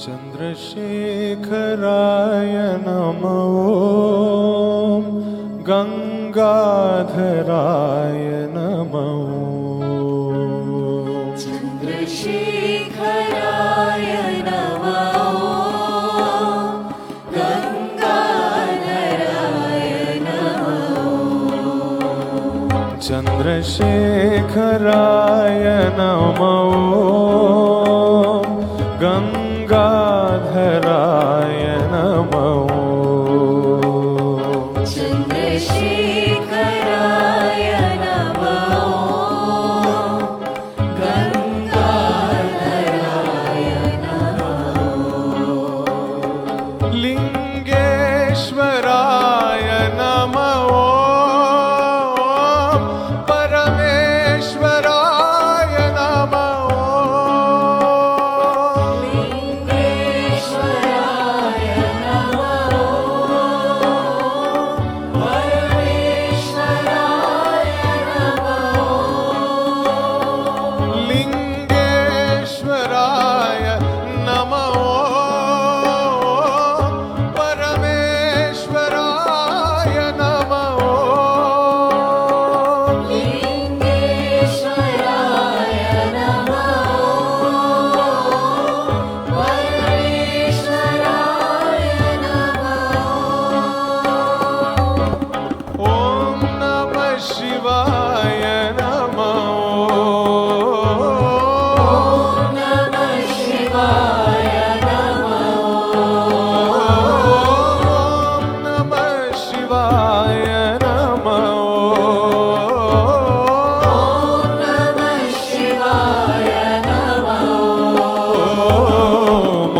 चन्द्रशेखराय नमो गंगाधराय नमो चन्द्रशेखराय नमो गंगाधराय नमो चन्द्रशेखराय नमो गंगाधराय नमो चन्द्रशेखराय नमो गंगाधराय नमो लिंगेश्वराय नमो परमेश्वराय नमो लिंगेश्वराय नमो परमेश्वराय नमो लिंगेश्वराय नमो परमेश्वराय नमो लिंगेश्वराय नमो परमेश्वराय नमो ओम नमः शिवाय नमो ओम नमः शिवाय नमो ओम नमः शिवाय नमो ओम नमः शिवाय नमो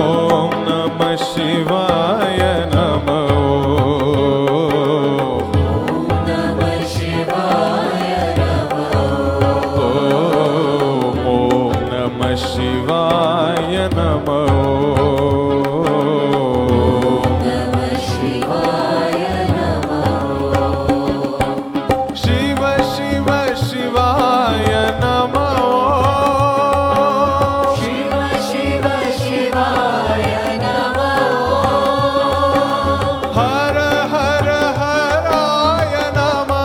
ओम नमः शिवाय नमो नमः शिवाय नमो ओम नमः शिवाय नमो नमः शिवाय नमो शिव शिव शिवाय नमो शिव शिव शिवाय नमो हर हर हराय नमो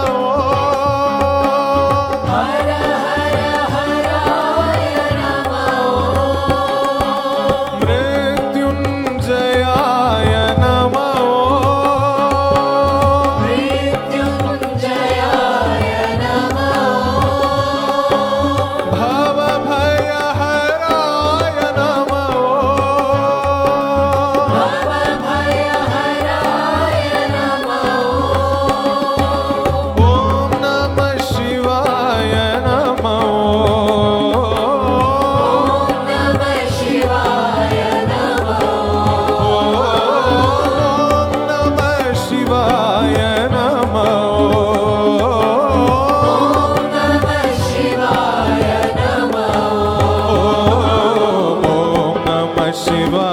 हर हर हराय नमो मृत्युंजयाय नमो मृत्युंजयाय नमो भवभयहराय नमो भवभयहराय नमो ओम नमः शिवाय नमो ओम नमः शिवाय नमो ओम नमः शिवाय नमो ओम नमः शिवाय नमो ओम नमः शिवाय